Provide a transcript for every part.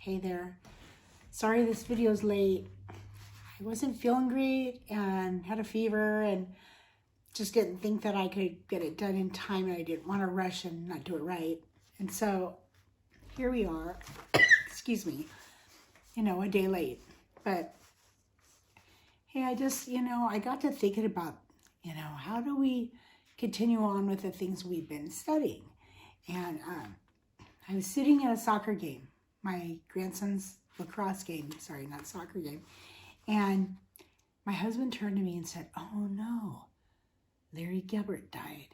Hey there. Sorry this video's late. I wasn't feeling great and had a fever and just didn't think that I could get it done in time, and I didn't want to rush and not do it right. And so here we are, excuse me, a day late. But hey, I got to thinking about, how do we continue on with the things we've been studying? And I was sitting at a soccer game, my grandson's lacrosse game, sorry, not soccer game. And my husband turned to me and said, "Oh no, Larry Geppert died."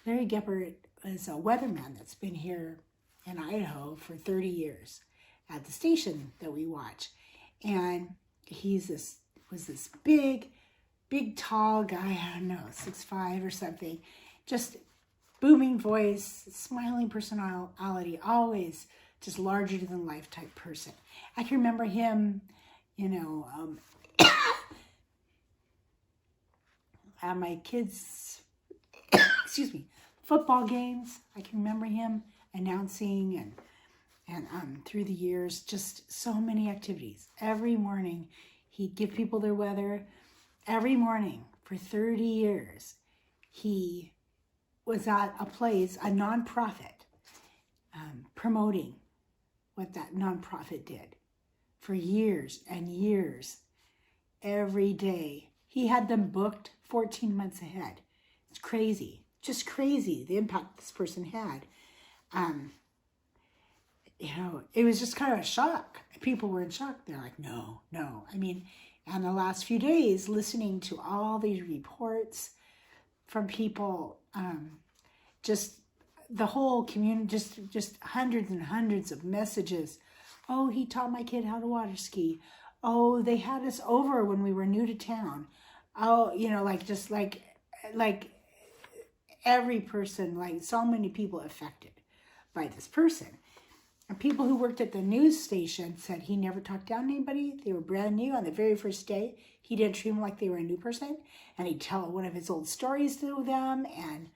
Larry Geppert was a weatherman that's been here in Idaho for 30 years at the station that we watch. And was this big, tall guy, I don't know, 6'5" or something, just booming voice, smiling personality, always just larger than life type person. I can remember him, at my kids' football games. I can remember him announcing and through the years, just so many activities. Every morning, he'd give people their weather. Every morning for 30 years, he was at a place, a nonprofit, promoting what that nonprofit did for years and years. Every day, he had them booked 14 months ahead. It's crazy, just crazy, the impact this person had. It was just kind of a shock. People were in shock. They're like, no. And the last few days, listening to all these reports from people, just the whole community, just hundreds and hundreds of messages. Oh, he taught my kid how to water ski. Oh, they had us over when we were new to town. Oh, like every person, like so many people affected by this person. And people who worked at the news station said he never talked down to anybody. They were brand new on the very first day. He didn't treat them like they were a new person. And he'd tell one of his old stories to them. And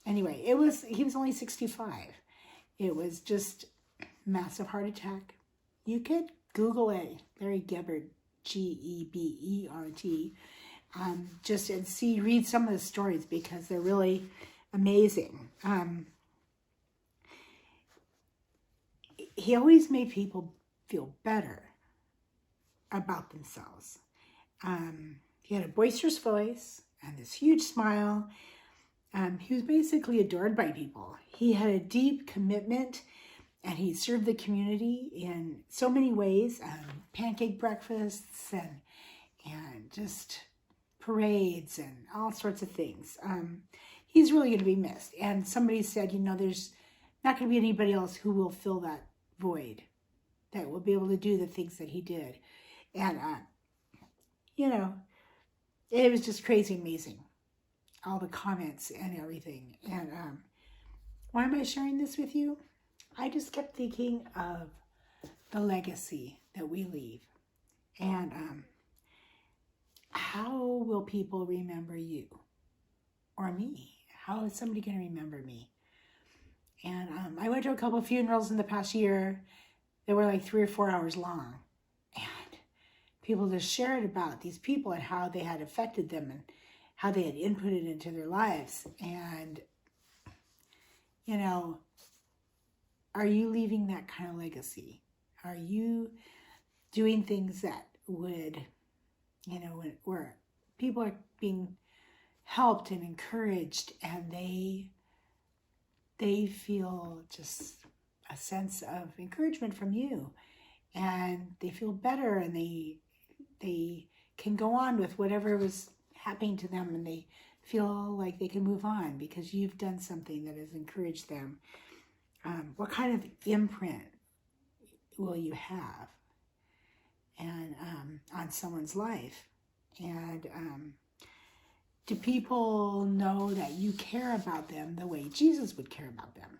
anyway, he was only 65. It was just massive heart attack. You could Google it, Larry Geppert, Gebbert, and read some of the stories because they're really amazing. He always made people feel better about themselves. He had a boisterous voice and this huge smile. He was basically adored by people. He had a deep commitment, and he served the community in so many ways. Pancake breakfasts and just parades and all sorts of things. He's really going to be missed. And somebody said, there's not going to be anybody else who will fill that void, that will be able to do the things that he did. And, it was just crazy amazing. All the comments and everything. And why am I sharing this with you? I just kept thinking of the legacy that we leave. And how will people remember you or me? How is somebody going to remember me? And I went to a couple of funerals in the past year that were like 3 or 4 hours long. And people just shared about these people and how they had affected them and how they had inputted into their lives. And, are you leaving that kind of legacy? Are you doing things that would, where people are being helped and encouraged, and they feel just a sense of encouragement from you, and they feel better, and they can go on with whatever was happening to them, and they feel like they can move on because you've done something that has encouraged them. What kind of imprint will you have and on someone's life? And do people know that you care about them the way Jesus would care about them?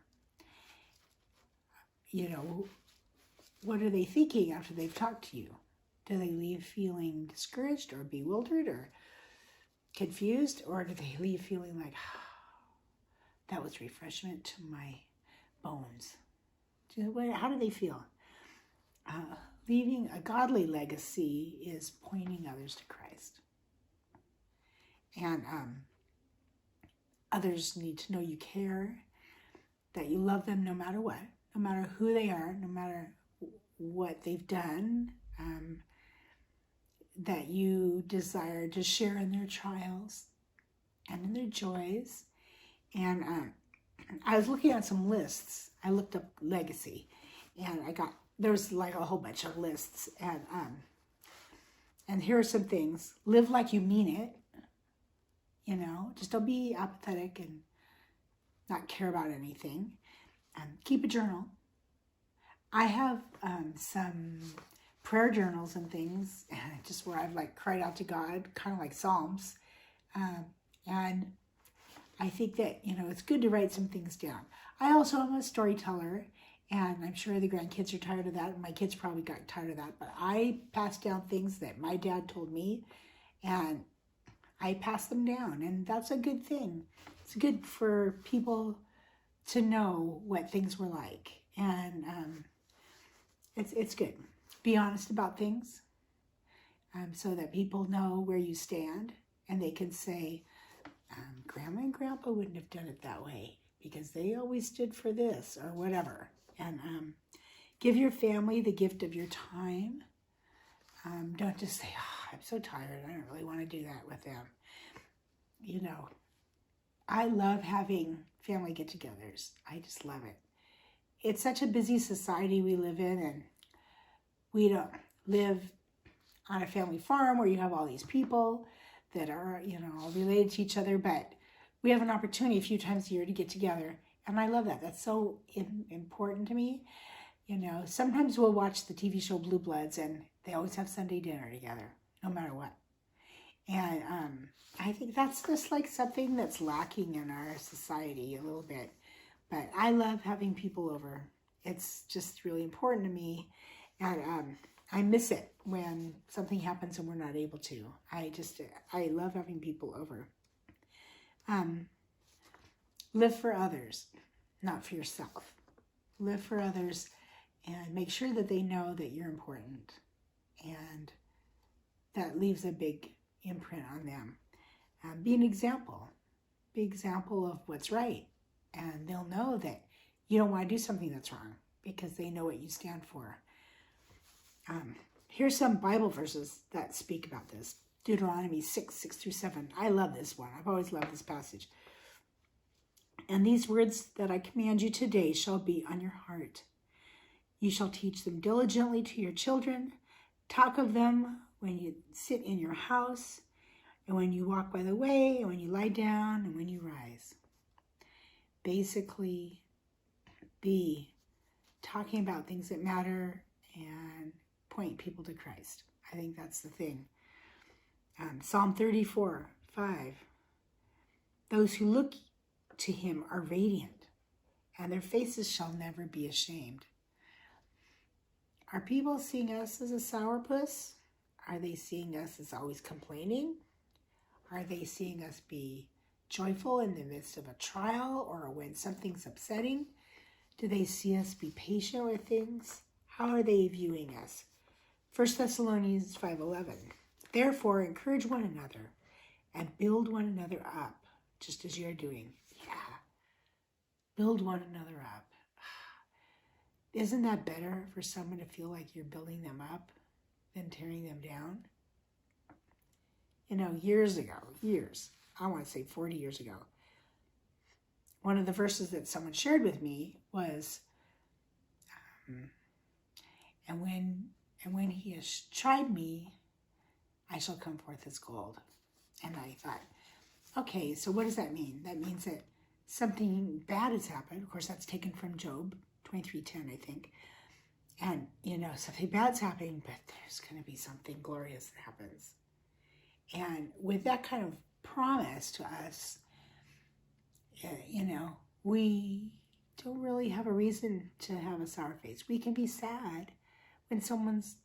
What are they thinking after they've talked to you? Do they leave feeling discouraged or bewildered or confused? Or do they leave feeling like, that was refreshment to my bones? How do they feel? leaving a godly legacy is pointing others to Christ. And others need to know you care, that you love them no matter what, no matter who they are, no matter what they've done, that you desire to share in their trials and in their joys. And I was looking at some lists. I looked up legacy, and there was like a whole bunch of lists. And here are some things. Live like you mean it. Just don't be apathetic and not care about anything. Keep a journal. I have some prayer journals and things, just where I've like cried out to God, kind of like Psalms. And I think that, it's good to write some things down. I also am a storyteller, and I'm sure the grandkids are tired of that. My kids probably got tired of that, but I pass down things that my dad told me, and I pass them down, and that's a good thing. It's good for people to know what things were like, and it's good. Be honest about things, so that people know where you stand, and they can say, Grandma and Grandpa wouldn't have done it that way because they always stood for this or whatever. And give your family the gift of your time. Don't just say, I'm so tired. I don't really want to do that with them. I love having family get-togethers. I just love it. It's such a busy society we live in, and we don't live on a family farm where you have all these people that are, all related to each other, but we have an opportunity a few times a year to get together, and I love that. That's so important to me. Sometimes we'll watch the TV show Blue Bloods, and they always have Sunday dinner together, no matter what. And I think that's just like something that's lacking in our society a little bit. But I love having people over. It's just really important to me. And I miss it when something happens and we're not able to. I love having people over. Live for others, not for yourself. Live for others and make sure that they know that you're important. And that leaves a big imprint on them. Be an example. Be an example of what's right. And they'll know that you don't want to do something that's wrong because they know what you stand for. Here's some Bible verses that speak about this. Deuteronomy 6:6-7. I love this one. I've always loved this passage. And these words that I command you today shall be on your heart. You shall teach them diligently to your children. Talk of them when you sit in your house, and when you walk by the way, and when you lie down, and when you rise. Basically, be talking about things that matter and point people to Christ. I think that's the thing. Psalm 34:5. Those who look to him are radiant, and their faces shall never be ashamed. Are people seeing us as a sourpuss? Are they seeing us as always complaining? Are they seeing us be joyful in the midst of a trial or when something's upsetting? Do they see us be patient with things? How are they viewing us? 1 Thessalonians 5:11. Therefore, encourage one another and build one another up, just as you're doing. Yeah. Build one another up. Isn't that better for someone to feel like you're building them up than tearing them down? Years ago, I want to say 40 years ago, one of the verses that someone shared with me was, and when he has tried me, I shall come forth as gold. And I thought, okay, so what does that mean? That means that something bad has happened. Of course, that's taken from Job 23:10, I think. And, something bad's happening, but there's going to be something glorious that happens. And with that kind of promise to us, we don't really have a reason to have a sour face. We can be sad when someone's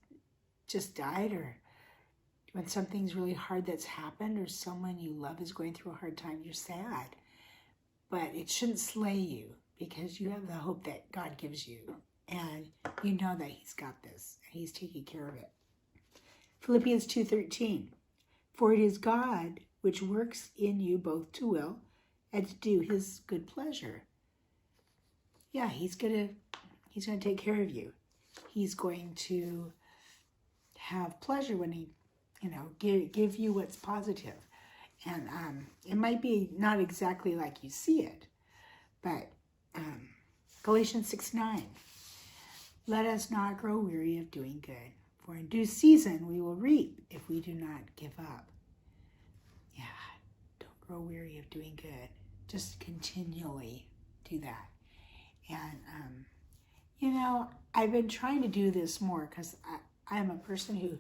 just died, or when something's really hard that's happened, or someone you love is going through a hard time. You're sad. But it shouldn't slay you, because you have the hope that God gives you. And you know that he's got this and he's taking care of it. Philippians 2:13, for it is God which works in you both to will and to do his good pleasure. Yeah, he's gonna take care of you. He's going to have pleasure when he, give you what's positive. And it might be not exactly like you see it, but Galatians 6:9, let us not grow weary of doing good, for in due season we will reap if we do not give up. Yeah, don't grow weary of doing good. Just continually do that. And, I've been trying to do this more because I'm a person who,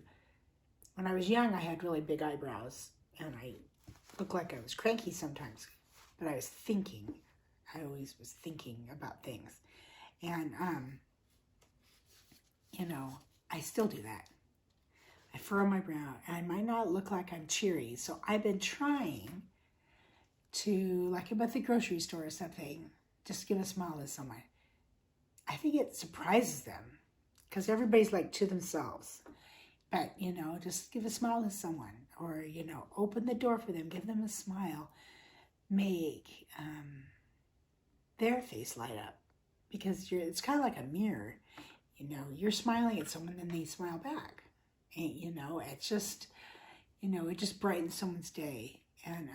when I was young, I had really big eyebrows and I looked like I was cranky sometimes, but I was thinking. I always was thinking about things. And, I still do that. I furrow my brow and I might not look like I'm cheery. So I've been trying to, like I'm at the grocery store or something, just give a smile to someone. I think it surprises them because everybody's like to themselves. But, just give a smile to someone or, open the door for them, give them a smile, make their face light up because it's kind of like a mirror. You're smiling at someone and they smile back. And, it's just, it just brightens someone's day. And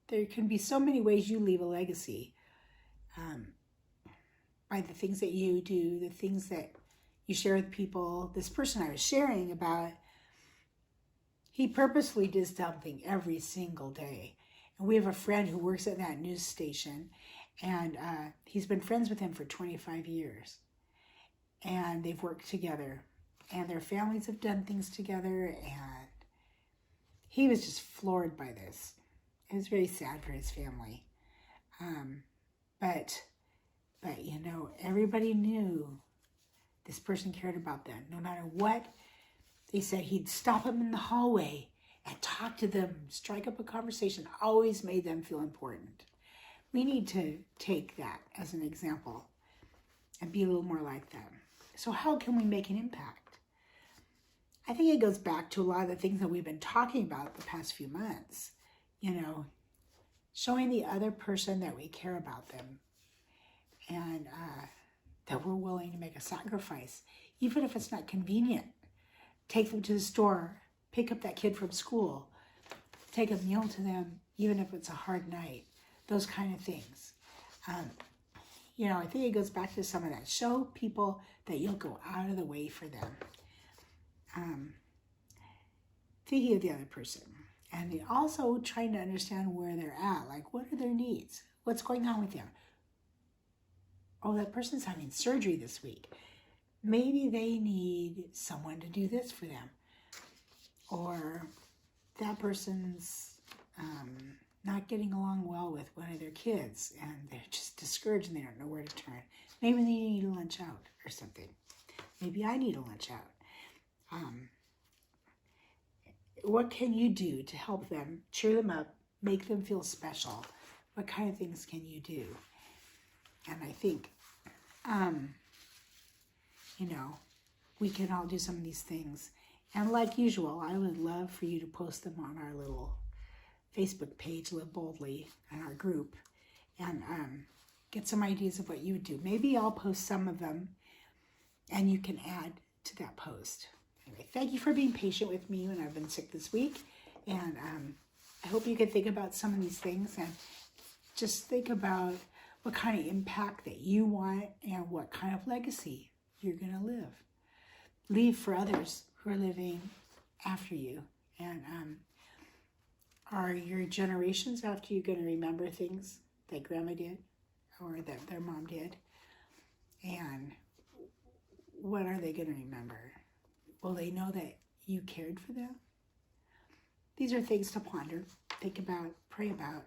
there can be so many ways you leave a legacy by the things that you do, the things that you share with people. This person I was sharing about, he purposely did something every single day. And we have a friend who works at that news station, and he's been friends with him for 25 years. And they've worked together, and their families have done things together, and he was just floored by this. It was very sad for his family. But everybody knew this person cared about them. No matter what, they said he'd stop them in the hallway and talk to them, strike up a conversation, always made them feel important. We need to take that as an example and be a little more like them. So how can we make an impact? I think it goes back to a lot of the things that we've been talking about the past few months. Showing the other person that we care about them and that we're willing to make a sacrifice, even if it's not convenient. Take them to the store, pick up that kid from school, take a meal to them, even if it's a hard night, those kind of things. I think it goes back to some of that. Show people that you'll go out of the way for them. Thinking of the other person. And also trying to understand where they're at. Like, what are their needs? What's going on with them? Oh, that person's having surgery this week. Maybe they need someone to do this for them. Or that person's not getting along well with one of their kids and they're just discouraged and they don't know where to turn. Maybe they need a lunch out or something. Maybe I need a lunch out. What can you do to help them, cheer them up, make them feel special? What kind of things can you do? And I think, we can all do some of these things. And like usual, I would love for you to post them on our little Facebook page, Live Boldly, and our group, and get some ideas of what you would do. Maybe I'll post some of them, and you can add to that post. Anyway, thank you for being patient with me when I've been sick this week, and I hope you can think about some of these things and just think about what kind of impact that you want and what kind of legacy you're going to leave for others who are living after you. And are your generations after you going to remember things that grandma did or that their mom did? And what are they going to remember? Will they know that you cared for them? These are things to ponder, think about, pray about.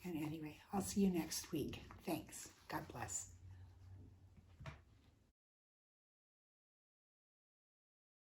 And anyway, I'll see you next week. Thanks. God bless.